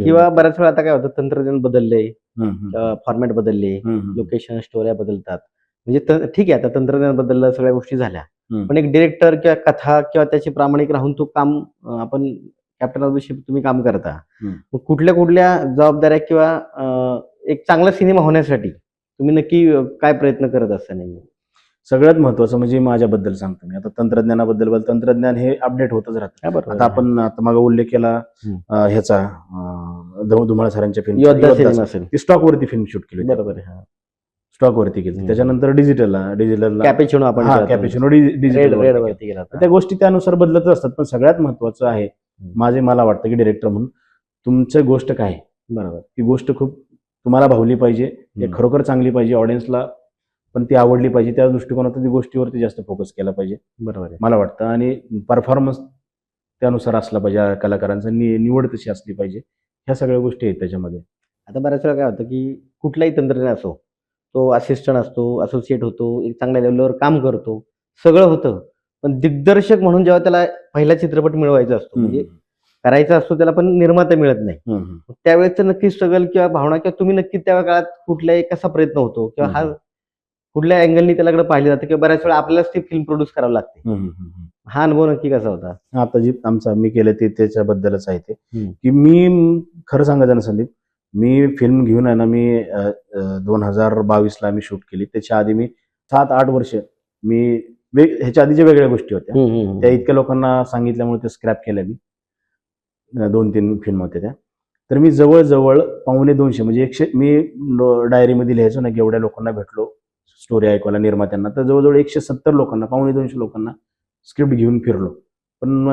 किंवा बऱ्याच वेळा आता काय होतं, तंत्रज्ञान बदललंय, हम्म, फॉर्मॅट बदलले, हम्म, लोकेशन, स्टोऱ्या बदलतात. म्हणजे ठीक आहे, आता तंत्रज्ञान बदललं, सगळ्या गोष्टी झाल्या. हम्म. पण एक डिरेक्टर किंवा कथा किंवा त्याची प्रामाणिक राहून तो काम आपण कॅप्टन ऑफ द शिप तुम्ही काम करता. हम्म. मग कुठल्या जबाबदाऱ्या किंवा एक चांगला सिनेमा होण्यासाठी तुम्ही नक्की काय प्रयत्न करत असता नेहमी? सगळ्यात महत्वाचं म्हणजे माझ्याबद्दल सांगतो मी आता तंत्रज्ञानाबद्दल तंत्रज्ञान हे अपडेट होतच राहतं. बरोबर आता आहे. आपण आता मागे उल्लेख केला ह्याचा धुमाळ सरांच्या योद्धा फिल्म सिनेमा असेल. ती स्टॉक वरती फिल्म शूट केली होती. बरोबर आहे. हा. स्टॉक वरती केली. हम्म. त्याच्यानंतर डिजिटलला कॅपेचिनो आपण हा केला होता. कॅपेचिनो रेड डिजिटल वरती केला होता. त्या गोष्टी त्यानुसार बदलतच असतात. पण सगळ्यात महत्वाचं आहे मला वाटतं की डिरेक्टर म्हणून तुमचं गोष्ट काय आहे? बरोबर. ती गोष्ट खूप तुम्हाला भावली पाहिजे, ते खरोखर चांगली पाहिजे, ऑडियन्सला पण ती आवडली पाहिजे, त्या दृष्टिकोनातून ती गोष्टीवरती जास्त फोकस केला पाहिजे बरोबर आहे. मला वाटतं. आणि परफॉर्मन्स त्यानुसार असला पाहिजे, कलाकारांचा निवड तशी असली पाहिजे. ह्या सगळ्या गोष्टी आहेत त्याच्यामध्ये. आता बऱ्याच वेळा काय होतं, की कुठलाही तंत्रज्ञान असो, तो असिस्टंट असतो, असोसिएट होतो, एक चांगल्या लेव्हलवर काम करतो, सगळं होतं. पण दिग्दर्शक म्हणून जेव्हा त्याला पहिला चित्रपट मिळवायचा असतो, म्हणजे करायचा असतो, त्याला पण निर्माता मिळत नाही. मग त्यावेळेचं नक्की स्ट्रगल किंवा भावना किंवा तुम्ही नक्की त्या काळात कुठल्याही कसा प्रयत्न होतो किंवा हा कुठल्या अँगलनी त्याच्याकडे पाहिलं जातं किंवा बऱ्याच वेळा आपल्यालाच ती फिल्म प्रोड्यूस करावी लागते. हा अनुभव नक्की कसा होता? आता जी आमचा मी केलं ते त्याच्याबद्दलच आहे ते, की मी खरं सांगायचं ना संदीप, मी फिल्म घेऊन आहे ना, मी 2022ला मी शूट केली. त्याच्या आधी मी 7-8 वर्ष मी ह्याच्या आधीच्या वेगळ्या गोष्टी होत्या. त्या इतक्या लोकांना सांगितल्यामुळे ते स्क्रॅप केल्या मी. 2-3 फिल्म होत्या त्या. तर मी जवळजवळ 250 म्हणजे 100 मी डायरीमध्ये लिहायचो ना, की एवढ्या लोकांना भेटलो स्टोरी ऐकवायला निर्मात्यांना, तर जवळजवळ 170 लोकांना, 250 लोकांना स्क्रिप्ट घेऊन फिरलो. पण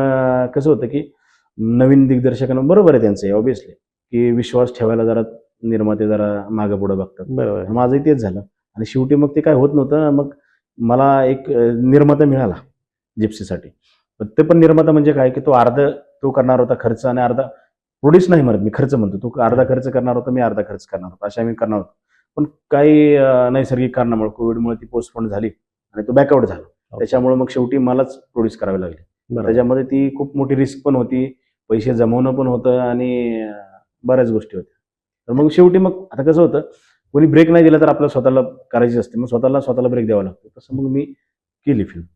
कसं होतं, की नवीन दिग्दर्शकांना बरोबर आहे त्यांचं ऑब्व्हियसली, की विश्वास ठेवायला जरा निर्माते जरा मागं पुढं बघतात. बरोबर. माझंही तेच झालं आणि शेवटी मग ते काय होत नव्हतं. मग मला एक निर्माता मिळाला जिप्सीसाठी. ते पण निर्माता म्हणजे काय, की तो करणार होता खर्च आणि अर्धा प्रोड्यूस नाही म्हणत मी, खर्च म्हणतो. तो अर्धा खर्च करणार होता, मी अर्धा खर्च करणार होता, अशा मी करणार होतो. पण काही नैसर्गिक कारणामुळे कोविडमुळे ती पोस्टपोन झाली आणि तो बॅकआउट झाला. त्याच्यामुळे मग शेवटी मलाच प्रोड्यूस करावी लागली. त्याच्यामध्ये ती खूप मोठी रिस्क पण होती, पैसे जमवणं पण होतं आणि बऱ्याच गोष्टी होत्या. तर मग शेवटी मग आता कसं होतं, कोणी ब्रेक नाही दिला तर आपल्याला स्वतःला करायची असते, मग स्वतःला ब्रेक द्यावा लागतो. तसं मग मी केली फिल्म.